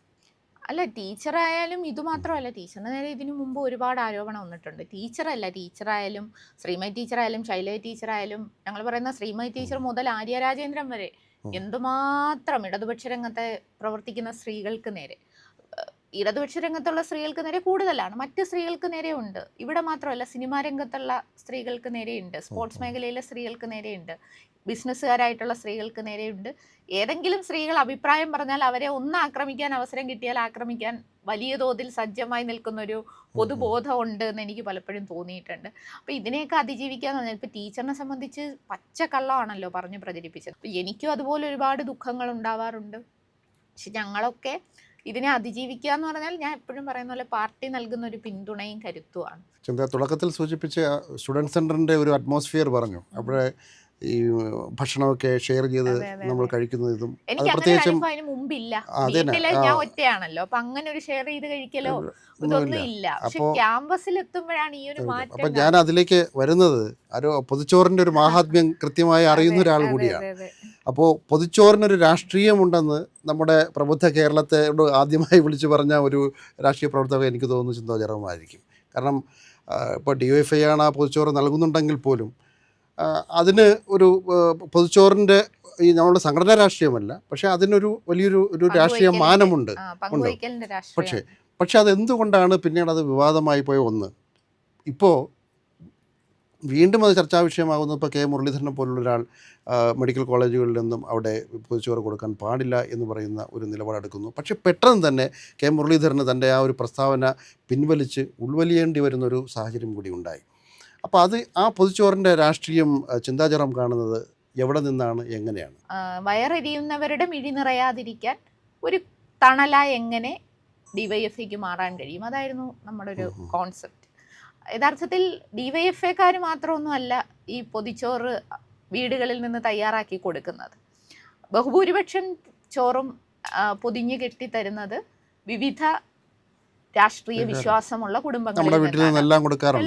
അല്ല, ടീച്ചറായാലും ഇതുമാത്രമല്ല, ടീച്ചറിന് നേരെ ഇതിനു മുമ്പ് ഒരുപാട് ആരോപണം വന്നിട്ടുണ്ട്. ടീച്ചറായാലും ശ്രീമതി ടീച്ചറായാലും ശൈലജ ടീച്ചറായാലും, ഞങ്ങൾ പറയുന്ന ശ്രീമതി ടീച്ചർ മുതൽ ആര്യ രാജേന്ദ്രൻ വരെ എന്തുമാത്രം ഇടതുപക്ഷ രംഗത്തെ പ്രവർത്തിക്കുന്ന സ്ത്രീകൾക്ക് നേരെ, ഇടതുപക്ഷ രംഗത്തുള്ള സ്ത്രീകൾക്ക് നേരെ കൂടുതലാണ്, മറ്റ് സ്ത്രീകൾക്ക് നേരെ ഉണ്ട്. ഇവിടെ മാത്രമല്ല, സിനിമാ രംഗത്തുള്ള സ്ത്രീകൾക്ക് നേരെയുണ്ട്, സ്പോർട്സ് മേഖലയിലെ സ്ത്രീകൾക്ക് നേരെയുണ്ട്, ബിസിനസ്സുകാരായിട്ടുള്ള സ്ത്രീകൾക്ക് നേരെയുണ്ട്. ഏതെങ്കിലും സ്ത്രീകൾ അഭിപ്രായം പറഞ്ഞാൽ അവരെ ഒന്ന് ആക്രമിക്കാൻ അവസരം കിട്ടിയാൽ ആക്രമിക്കാൻ വലിയ തോതിൽ സജ്ജമായി നിൽക്കുന്നൊരു പൊതുബോധം ഉണ്ട് എന്ന് എനിക്ക് പലപ്പോഴും തോന്നിയിട്ടുണ്ട്. അപ്പോൾ ഇതിനെയൊക്കെ അതിജീവിക്കാന്ന് പറഞ്ഞാൽ ഇപ്പോൾ ടീച്ചറിനെ സംബന്ധിച്ച് പച്ചക്കള്ളമാണല്ലോ പറഞ്ഞ് പ്രചരിപ്പിച്ചത്. അപ്പോൾ എനിക്കും അതുപോലെ ഒരുപാട് ദുഃഖങ്ങൾ ഉണ്ടാവാറുണ്ട്. പക്ഷെ ഞങ്ങളൊക്കെ ഇതിനെ അതിജീവിക്കുക എന്ന് പറഞ്ഞാൽ ഞാൻ എപ്പോഴും പറയുന്ന പോലെ പാർട്ടി നൽകുന്ന ഒരു പിന്തുണയും കരുത്തുമാണ്. തുടക്കത്തിൽ സൂചിപ്പിച്ച സ്റ്റുഡൻറ് സെൻറ്ററിൻ്റെ ഒരു അറ്റ്മോസ്ഫിയർ പറഞ്ഞു. അവിടെ ഈ ഭക്ഷണമൊക്കെ ഷെയർ ചെയ്ത് നമ്മൾ കഴിക്കുന്നതും അതിന് മുമ്പില്ല. വീട്ടിലെ ഞാൻ ഒറ്റയാണല്ലോ, അപ്പൊ അങ്ങനെ ഒരു ഷെയർ ചെയ്ത് കഴിക്കലോ ഇതൊന്നും ഇല്ല. പക്ഷെ ക്യാമ്പസിൽ എത്തുമ്പോഴാണ് ഈ ഒരു മാറ്റം. അപ്പൊ ഞാൻ അതിലേക്ക് വരുന്നത്, പൊതിച്ചോറിന്റെ ഒരു മാഹാത്മ്യം കൃത്യമായി അറിയുന്ന ഒരാൾ കൂടിയാണ്. അപ്പോൾ പൊതിച്ചോറിനൊരു രാഷ്ട്രീയമുണ്ടെന്ന് നമ്മുടെ പ്രബുദ്ധ കേരളത്തോട് ആദ്യമായി വിളിച്ചു പറഞ്ഞ ഒരു രാഷ്ട്രീയ പ്രവർത്തകൻ എനിക്ക് തോന്നുന്നു ചിന്താ ജെറോമായിരിക്കും. കാരണം ഇപ്പോൾ DYFI ആണ് ആ പൊതിച്ചോറ് നൽകുന്നുണ്ടെങ്കിൽ പോലും അതിന് ഒരു പൊതിച്ചോറിൻ്റെ ഈ നമ്മുടെ സംഘടനാ രാഷ്ട്രീയമല്ല, പക്ഷെ അതിനൊരു വലിയൊരു രാഷ്ട്രീയ മാനമുണ്ട്. പക്ഷെ അതെന്തുകൊണ്ടാണ് പിന്നീട് അത് വിവാദമായി പോയ ഒന്ന് ഇപ്പോൾ വീണ്ടും അത് ചർച്ചാ വിഷയമാകുന്നത്? ഇപ്പോൾ മുരളീധരനെ പോലുള്ള ഒരാൾ മെഡിക്കൽ കോളേജുകളിൽ നിന്നും അവിടെ പൊതിച്ചോറ് കൊടുക്കാൻ പാടില്ല എന്ന് പറയുന്ന ഒരു നിലപാടെടുക്കുന്നു. പക്ഷെ പെട്ടെന്ന് തന്നെ മുരളീധരന് തൻ്റെ ആ ഒരു പ്രസ്താവന പിൻവലിച്ച് ഉൾവലിയേണ്ടി വരുന്നൊരു സാഹചര്യം കൂടി ഉണ്ടായി. അപ്പോൾ അത് ആ പൊതിച്ചോറിൻ്റെ രാഷ്ട്രീയം ചിന്താ ജെറോം കാണുന്നത് എവിടെ നിന്നാണ്, എങ്ങനെയാണ്? വയറെരിയുന്നവരുടെ മിഴി നിറയാതിരിക്കാൻ ഒരു തണലായി എങ്ങനെ DYFIക്ക് മാറാൻ കഴിയും, അതായിരുന്നു നമ്മുടെ ഒരു കോൺസെപ്റ്റ്. യഥാർത്ഥത്തിൽ DYFIക്കാർ മാത്രമൊന്നുമല്ല ഈ പൊതിച്ചോറ് വീടുകളിൽ നിന്ന് തയ്യാറാക്കി കൊടുക്കുന്നത്. ബഹുഭൂരിപക്ഷം ചോറും പൊതിഞ്ഞ് കെട്ടിത്തരുന്നത് വിവിധ രാഷ്ട്രീയ വിശ്വാസമുള്ള കുടുംബങ്ങളിൽ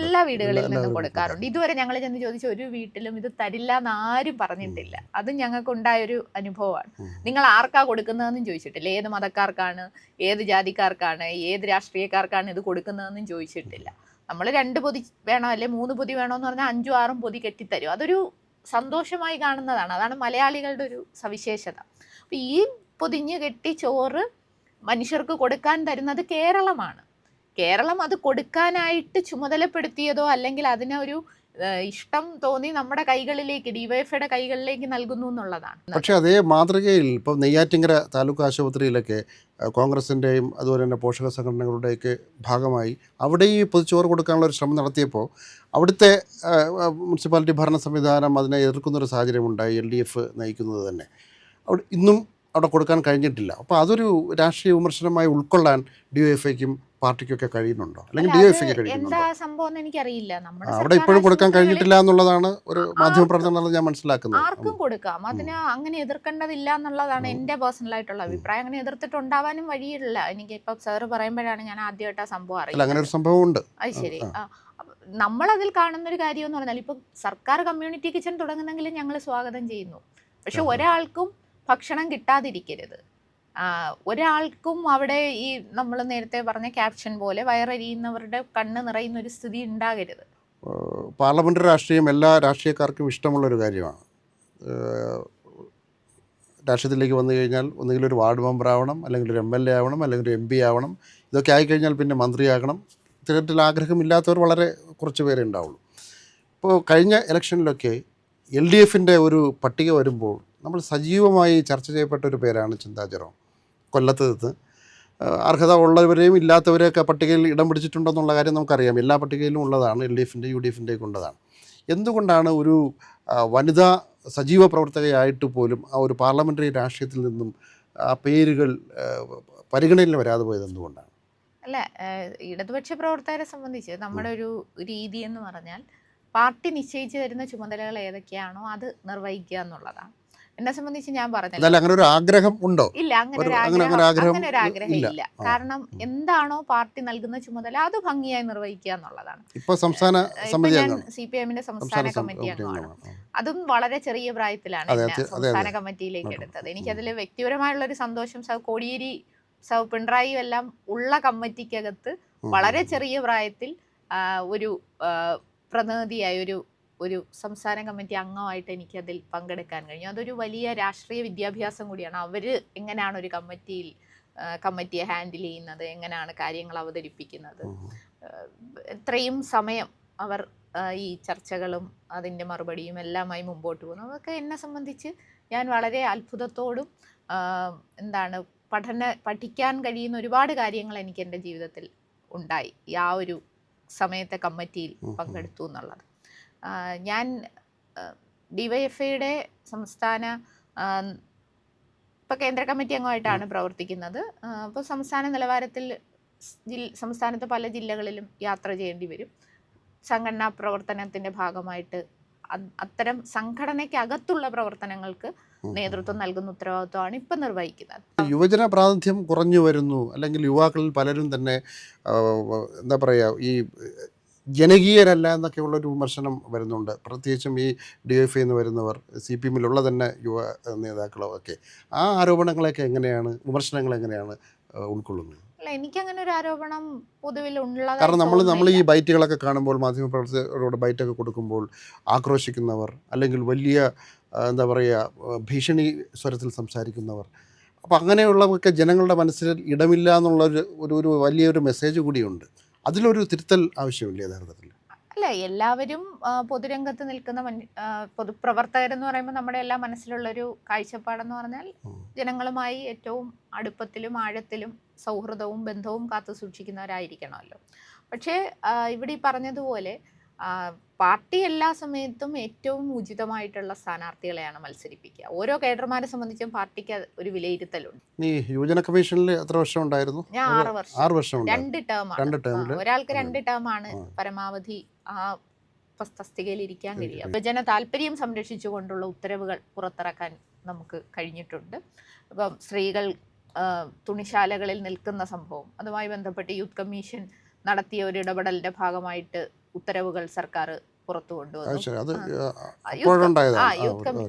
എല്ലാ വീടുകളിൽ നിന്നും കൊടുക്കാറുണ്ട്. ഇതുവരെ ഞങ്ങൾ ചെന്ന് ചോദിച്ച ഒരു വീട്ടിലും ഇത് തരില്ല എന്ന് ആരും പറഞ്ഞിട്ടില്ല. അത് ഞങ്ങൾക്ക് ഉണ്ടായൊരു അനുഭവമാണ്. നിങ്ങൾ ആർക്കാ കൊടുക്കുന്നതെന്നും ചോദിച്ചിട്ടില്ല, ഏത് മതക്കാർക്കാണ്, ഏത് ജാതിക്കാർക്കാണ്, ഏത് രാഷ്ട്രീയക്കാർക്കാണ് ഇത് കൊടുക്കുന്നതെന്നും ചോദിച്ചിട്ടില്ല. നമ്മൾ 2 പൊതി വേണോ അല്ലെ 3 പൊതി വേണോ എന്ന് പറഞ്ഞാൽ 5ഉം 6ഉം പൊതി കെട്ടിത്തരും. അതൊരു സന്തോഷമായി കാണുന്നതാണ്. അതാണ് മലയാളികളുടെ ഒരു സവിശേഷത. അപ്പം ഈ പൊതിഞ്ഞ് കെട്ടി ചോറ് മനുഷ്യർക്ക് കൊടുക്കാൻ തരുന്നത് കേരളമാണ്. കേരളം അത് കൊടുക്കാനായിട്ട് ചുമതലപ്പെടുത്തിയതോ അല്ലെങ്കിൽ അതിനൊരു ഇഷ്ടം തോന്നി നമ്മുടെ കൈകളിലേക്ക്, DYFIയുടെ കൈകളിലേക്ക് നൽകുന്നു എന്നുള്ളതാണ്. പക്ഷേ അതേ മാതൃകയിൽ ഇപ്പോൾ നെയ്യാറ്റിങ്കര താലൂക്ക് ആശുപത്രിയിലൊക്കെ കോൺഗ്രസിൻ്റെയും അതുപോലെ തന്നെ പോഷക സംഘടനകളുടെയൊക്കെ ഭാഗമായി അവിടെ ഈ പൊതിച്ചോറ് കൊടുക്കാനുള്ള ഒരു ശ്രമം നടത്തിയപ്പോൾ അവിടുത്തെ മുനിസിപ്പാലിറ്റി ഭരണ സംവിധാനം അതിനെ എതിർക്കുന്നൊരു സാഹചര്യമുണ്ടായി. LDF നയിക്കുന്നത് തന്നെ. അവിടെ ഇന്നും അവിടെ കൊടുക്കാൻ കഴിഞ്ഞിട്ടില്ല. അപ്പോൾ അതൊരു രാഷ്ട്രീയ വിമർശനമായി ഉൾക്കൊള്ളാൻ DYFIക്കും പാർട്ടിക്കൊക്കെ കഴിയുന്നുണ്ടോ, അല്ലെങ്കിൽ DYFIക്ക് കഴിയുന്നുണ്ടോ? എന്താ സംഭവം എനിക്കറിയില്ല. നമ്മുടെ അവിടെ ഇപ്പോഴും കൊടുക്കാൻ കഴിഞ്ഞിട്ടില്ല എന്നുള്ളതാണ് ഒരു മാധ്യമപ്രവർത്തനം ഞാൻ മനസ്സിലാക്കുന്നത്. ആർക്കും കൊടുക്കാം, അതിന് അങ്ങനെ എതിർക്കേണ്ടതില്ല എന്നുള്ളതാണ് എൻ്റെ പേഴ്സണൽ ആയിട്ടുള്ള അഭിപ്രായം. അങ്ങനെ എതിർത്തിട്ടുണ്ടാവാനും വഴിയില്ല. എനിക്ക് ഇപ്പം സാറ് പറയുമ്പോഴാണ് ഞാൻ ആദ്യമായിട്ട് ആ സംഭവം അറിയാം. അങ്ങനെ ഒരു സംഭവം ഉണ്ട്. അത് ശരി. നമ്മളതിൽ കാണുന്ന ഒരു കാര്യം എന്ന് പറഞ്ഞാൽ ഇപ്പം സർക്കാർ കമ്മ്യൂണിറ്റി കിച്ചൺ തുടങ്ങുന്നെങ്കിൽ ഞങ്ങൾ സ്വാഗതം ചെയ്യുന്നു. പക്ഷെ ഒരാൾക്കും ഭക്ഷണം കിട്ടാതിരിക്കരുത്. ഒരാൾക്കും അവിടെ ഈ നമ്മൾ നേരത്തെ പറഞ്ഞ ക്യാപ്ഷൻ പോലെ വയറെരിയുന്നവരുടെ കണ്ണ് നിറയുന്ന ഒരു സ്ഥിതി ഉണ്ടാകരുത്. പാർലമെൻ്ററി രാഷ്ട്രീയം എല്ലാ രാഷ്ട്രീയക്കാർക്കും ഇഷ്ടമുള്ളൊരു കാര്യമാണ്. രാഷ്ട്രീയത്തിലേക്ക് വന്നു കഴിഞ്ഞാൽ ഒന്നുകിൽ ഒരു വാർഡ് മെമ്പർ ആവണം, അല്ലെങ്കിൽ ഒരു MLA ആവണം, അല്ലെങ്കിൽ ഒരു MP ആവണം. ഇതൊക്കെ ആയിക്കഴിഞ്ഞാൽ പിന്നെ മന്ത്രിയാകണം. ഇത്തരത്തിൽ ആഗ്രഹമില്ലാത്തവർ വളരെ കുറച്ച് പേരേ ഉണ്ടാവുള്ളൂ. ഇപ്പോൾ കഴിഞ്ഞ ഇലക്ഷനിലൊക്കെ LDFൻ്റെ ഒരു പട്ടിക വരുമ്പോൾ നമ്മൾ സജീവമായി ചർച്ച ചെയ്യപ്പെട്ട ഒരു പേരാണ് ചിന്താ ജെറോം. കൊല്ലത്ത് നിന്ന് അർഹത ഉള്ളവരെയും ഇല്ലാത്തവരെയൊക്കെ പട്ടികയിൽ ഇടം പിടിച്ചിട്ടുണ്ടെന്നുള്ള കാര്യം നമുക്കറിയാം. എല്ലാ പട്ടികയിലും ഉള്ളതാണ്, LDFൻ്റെ UDFൻ്റെയൊക്കെ ഉള്ളതാണ്. എന്തുകൊണ്ടാണ് ഒരു വനിതാ സജീവ പ്രവർത്തകയായിട്ട് പോലും ആ ഒരു പാർലമെൻ്ററി രാഷ്ട്രീയത്തിൽ നിന്നും ആ പേരുകൾ പരിഗണനയിൽ വരാതെ പോയത് എന്തുകൊണ്ടാണ്? അല്ല, ഇടതുപക്ഷ പ്രവർത്തകരെ സംബന്ധിച്ച് നമ്മുടെ ഒരു രീതി എന്ന് പറഞ്ഞാൽ പാർട്ടി നിശ്ചയിച്ചു തരുന്ന ചുമതലകൾ ഏതൊക്കെയാണോ അത് നിർവഹിക്കുക എന്നുള്ളതാണ്. എന്നെ സംബന്ധിച്ച് ഞാൻ പറഞ്ഞത് അങ്ങനെ ഒരു ആഗ്രഹം ഉണ്ടോ? ഇല്ല, അങ്ങനെ ഒരു ആഗ്രഹം ഇല്ല. കാരണം എന്താണോ പാർട്ടി നൽകുന്ന ചുമതല അത് ഭംഗിയായി നിർവഹിക്കുക എന്നുള്ളതാണ്. ഇപ്പൊ ഞാൻ CPMന്റെ സംസ്ഥാന കമ്മിറ്റി അംഗമാണ്. അതും വളരെ ചെറിയ പ്രായത്തിലാണ് എന്നെ സംസ്ഥാന കമ്മിറ്റിയിലേക്ക് എടുത്തത്. എനിക്കതിൽ വ്യക്തിപരമായുള്ള ഒരു സന്തോഷം കോടിയേരി പിണറായി എല്ലാം ഉള്ള കമ്മിറ്റിക്കകത്ത് വളരെ ചെറിയ പ്രായത്തിൽ ഒരു പ്രതിനിധിയായ ഒരു സംസ്ഥാന കമ്മിറ്റി അംഗമായിട്ട് എനിക്കതിൽ പങ്കെടുക്കാൻ കഴിഞ്ഞു. അതൊരു വലിയ രാഷ്ട്രീയ വിദ്യാഭ്യാസം കൂടിയാണ്. അവർ എങ്ങനെയാണ് ഒരു കമ്മിറ്റിയെ ഹാൻഡിൽ ചെയ്യുന്നത്, എങ്ങനെയാണ് കാര്യങ്ങൾ അവതരിപ്പിക്കുന്നത്, എത്രയും സമയം അവർ ഈ ചർച്ചകളും അതിൻ്റെ മറുപടിയും എല്ലാമായി മുമ്പോട്ട് പോകുന്നു. അതൊക്കെ എന്നെ സംബന്ധിച്ച് ഞാൻ വളരെ അത്ഭുതത്തോടും പഠിക്കാൻ കഴിയുന്ന ഒരുപാട് കാര്യങ്ങൾ എനിക്ക് എൻ്റെ ജീവിതത്തിൽ ഉണ്ടായി ആ ഒരു സമയത്തെ കമ്മിറ്റിയിൽ പങ്കെടുത്തു എന്നുള്ളത്. ഞാൻ DYFIയുടെ സംസ്ഥാന ഇപ്പോൾ കേന്ദ്ര കമ്മിറ്റി അംഗമായിട്ടാണ് പ്രവർത്തിക്കുന്നത്. അപ്പോൾ സംസ്ഥാന നിലവാരത്തിൽ സംസ്ഥാനത്ത് പല ജില്ലകളിലും യാത്ര ചെയ്യേണ്ടി വരും. സംഘടനാ പ്രവർത്തനത്തിൻ്റെ ഭാഗമായിട്ട് അത്തരം സംഘടനയ്ക്കകത്തുള്ള പ്രവർത്തനങ്ങൾക്ക് നേതൃത്വം നൽകുന്ന ഉത്തരവാദിത്വമാണ് ഇപ്പം നിർവഹിക്കുന്നത്. യുവജന പ്രാതിനിധ്യം കുറഞ്ഞു വരുന്നു, അല്ലെങ്കിൽ യുവാക്കളിൽ പലരും തന്നെ എന്താ പറയുക, ഈ ജനകീയരല്ല എന്നൊക്കെയുള്ളൊരു വിമർശനം വരുന്നുണ്ട്. പ്രത്യേകിച്ചും ഈ DYFI എന്ന് വരുന്നവർ, CPMലുള്ള തന്നെ യുവ നേതാക്കളോ ഒക്കെ ആ ആരോപണങ്ങളൊക്കെ എങ്ങനെയാണ്, വിമർശനങ്ങൾ എങ്ങനെയാണ് ഉൾക്കൊള്ളുന്നത്? അല്ല, എനിക്കങ്ങനെ ഒരു ആരോപണം പൊതുവിൽ ഉള്ളതാണ്. കാരണം നമ്മൾ ഈ ബൈറ്റുകളൊക്കെ കാണുമ്പോൾ, മാധ്യമപ്രവർത്തകരോട് ബൈറ്റൊക്കെ കൊടുക്കുമ്പോൾ ആക്രോശിക്കുന്നവർ, അല്ലെങ്കിൽ വലിയ എന്താ പറയുക ഭീഷണി സ്വരത്തിൽ സംസാരിക്കുന്നവർ, അപ്പോൾ അങ്ങനെയുള്ളവർക്ക് ജനങ്ങളുടെ മനസ്സിൽ ഇടമില്ല എന്നുള്ളൊരു വലിയൊരു മെസ്സേജ് കൂടിയുണ്ട്. അതിലൊരു തിരുത്തൽ ആവശ്യമില്ല യഥാർത്ഥത്തിൽ? അല്ല, എല്ലാവരും പൊതുരംഗത്ത് നിൽക്കുന്ന പൊതുപ്രവർത്തകരെന്ന് പറയുമ്പോൾ നമ്മുടെ എല്ലാ മനസ്സിലുള്ളൊരു കാഴ്ചപ്പാടെന്ന് പറഞ്ഞാൽ ജനങ്ങളുമായി ഏറ്റവും അടുപ്പത്തിലും ആഴത്തിലും സൗഹൃദവും ബന്ധവും കാത്തു സൂക്ഷിക്കുന്നവരായിരിക്കണമല്ലോ. പക്ഷേ ഇവിടെ ഈ പറഞ്ഞതുപോലെ പാർട്ടി എല്ലാ സമയത്തും ഏറ്റവും ഉചിതമായിട്ടുള്ള സ്ഥാനാർത്ഥികളെയാണ് മത്സരിപ്പിക്കുക. ഓരോ കേഡർമാരെ സംബന്ധിച്ചും പാർട്ടിക്ക് ഒരു വിലയിരുത്തലുണ്ട്. നീ യുവജന കമ്മീഷനിൽ എത്ര വർഷം ഉണ്ടായിരുന്നു? ഞാൻ 6 വർഷം. 2 ടേമാണ്. ഒരാൾക്ക് 2 ടേമാണ് പരമാവധി ആ തസ്തികയിൽ ഇരിക്കാൻ കഴിയുക. യുവജന താല്പര്യം സംരക്ഷിച്ചുകൊണ്ടുള്ള ഉത്തരവുകൾ പുറത്തിറക്കാൻ നമുക്ക് കഴിഞ്ഞിട്ടുണ്ട്. അപ്പം സ്ത്രീകൾ തുണിശാലകളിൽ നിൽക്കുന്ന സംഭവം, അതുമായി ബന്ധപ്പെട്ട് യൂത്ത് കമ്മീഷൻ നടത്തിയ ഒരു ഇടപെടലിന്റെ ഭാഗമായിട്ട് ഉത്തരവുകൾ സർക്കാർ പുറത്തു കൊണ്ടുവന്നു.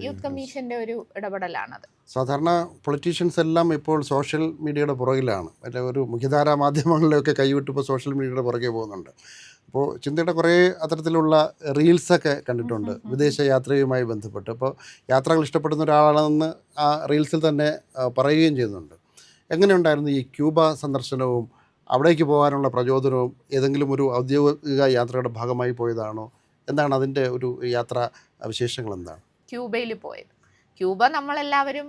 യൂത്ത് കമ്മീഷന്റെ ഒരു ഇടപെടലാണത്. സാധാരണ പൊളിറ്റീഷ്യൻസ് എല്ലാം ഇപ്പോൾ സോഷ്യൽ മീഡിയയുടെ പുറകിലാണ്. ഒരു മുഖ്യധാരാ മാധ്യമങ്ങളിലൊക്കെ കൈവിട്ടിപ്പോൾ സോഷ്യൽ മീഡിയയുടെ പുറകെ പോകുന്നുണ്ട്. അപ്പോൾ ചിന്തയുടെ കുറേ അത്തരത്തിലുള്ള റീൽസൊക്കെ കണ്ടിട്ടുണ്ട് വിദേശ യാത്രയുമായി ബന്ധപ്പെട്ട്. അപ്പോൾ യാത്രകൾ ഇഷ്ടപ്പെടുന്ന ഒരാളാണെന്ന് ആ റീൽസിൽ തന്നെ പറയുകയും ചെയ്യുന്നുണ്ട്. എങ്ങനെയുണ്ടായിരുന്നു ഈ ക്യൂബ സന്ദർശനവും അവിടേക്ക് പോകാനുള്ള പ്രചോദനവും? ഏതെങ്കിലും ഒരു ഔദ്യോഗിക യാത്രയുടെ ഭാഗമായി പോയതാണോ? എന്താണ് അതിൻ്റെ ഒരു യാത്രാ വിശേഷങ്ങൾ എന്താണ്? ക്യൂബയിൽ പോയത്. ക്യൂബ നമ്മളെല്ലാവരും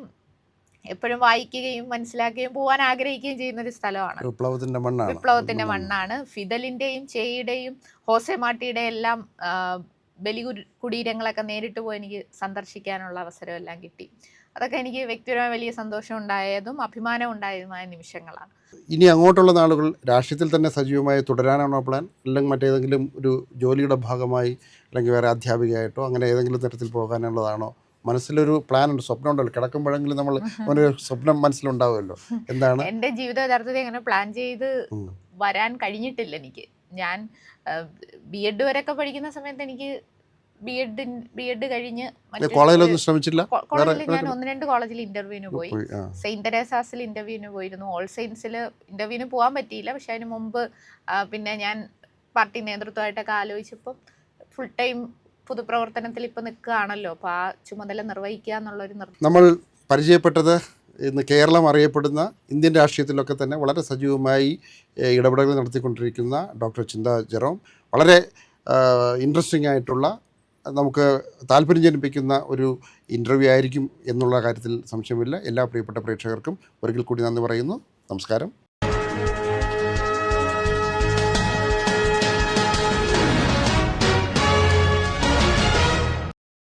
എപ്പോഴും വായിക്കുകയും മനസ്സിലാക്കുകയും പോകാൻ ആഗ്രഹിക്കുകയും ചെയ്യുന്ന ഒരു സ്ഥലമാണ്. വിപ്ലവത്തിൻ്റെ മണ്ണാണ്. ഫിദലിൻ്റെയും ചേയുടെയും ഹോസെ മാർട്ടിയുടെ എല്ലാം ബലി കുടീരങ്ങളൊക്കെ നേരിട്ട് പോയി എനിക്ക് സന്ദർശിക്കാനുള്ള അവസരമെല്ലാം കിട്ടി. അതൊക്കെ എനിക്ക് വ്യക്തിപരമായ വലിയ സന്തോഷം ഉണ്ടായതും അഭിമാനം ഉണ്ടായതുമായ നിമിഷങ്ങളാണ്. ഇനി അങ്ങോട്ടുള്ള നാളുകൾ രാഷ്ട്രീയത്തിൽ തന്നെ സജീവമായി തുടരാനാണോ പ്ലാൻ, അല്ലെങ്കിൽ മറ്റേതെങ്കിലും ഒരു ജോലിയുടെ ഭാഗമായി, അല്ലെങ്കിൽ വേറെ അധ്യാപികയായിട്ടോ അങ്ങനെ ഏതെങ്കിലും തരത്തിൽ പോകാനുള്ളതാണോ? മനസ്സിലൊരു പ്ലാൻ ഉണ്ട്, സ്വപ്നം ഉണ്ടല്ലോ, കിടക്കുമ്പോഴെങ്കിലും നമ്മൾ ഒരു സ്വപ്നം മനസ്സിലുണ്ടാവുമല്ലോ, എന്താണ്? എൻ്റെ ജീവിത യഥാർത്ഥത്തിൽ അങ്ങനെ പ്ലാൻ ചെയ്ത് വരാൻ കഴിഞ്ഞിട്ടില്ല എനിക്ക്. ഞാൻ B.Ed വരെയൊക്കെ പഠിക്കുന്ന സമയത്ത് എനിക്ക് B.Ed കഴിഞ്ഞ് കോളേജിലൊന്നും ശ്രമിച്ചില്ല? കോളേജിൽ ഞാൻ 1-2 കോളേജിൽ ഇന്റർവ്യൂവിന് പോയി. സെയിന്റ് തെരേസാസിൽ ഇന്റർവ്യൂവിന് പോയിരുന്നു. ഓൾ സെയിൻസിൽ ഇന്റർവ്യൂവിന് പോകാൻ പറ്റിയില്ല. പക്ഷെ അതിന് മുമ്പ് പിന്നെ ഞാൻ പാർട്ടി നേതൃത്വമായിട്ടൊക്കെ ആലോചിച്ചപ്പോൾ ഫുൾ ടൈം പൊതുപ്രവർത്തനത്തിൽ ഇപ്പം നിൽക്കുകയാണല്ലോ, അപ്പോൾ ആ ചുമതല നിർവഹിക്കുക എന്നുള്ളൊരു നമ്മൾ പരിചയപ്പെട്ടത് ഇന്ന് കേരളം അറിയപ്പെടുന്ന ഇന്ത്യൻ രാഷ്ട്രീയത്തിലൊക്കെ തന്നെ വളരെ സജീവമായി ഇടപെടലുകൾ നടത്തിക്കൊണ്ടിരിക്കുന്ന ഡോക്ടർ ചിന്ത ജെറോം. വളരെ ഇൻട്രസ്റ്റിംഗ് ആയിട്ടുള്ള, നമുക്ക് താല്പര്യം ജനിപ്പിക്കുന്ന ഒരു ഇൻ്റർവ്യൂ ആയിരിക്കും എന്നുള്ള കാര്യത്തിൽ സംശയമില്ല. എല്ലാ പ്രിയപ്പെട്ട പ്രേക്ഷകർക്കും ഒരിക്കൽ കൂടി നന്ദി പറയുന്നു. നമസ്കാരം.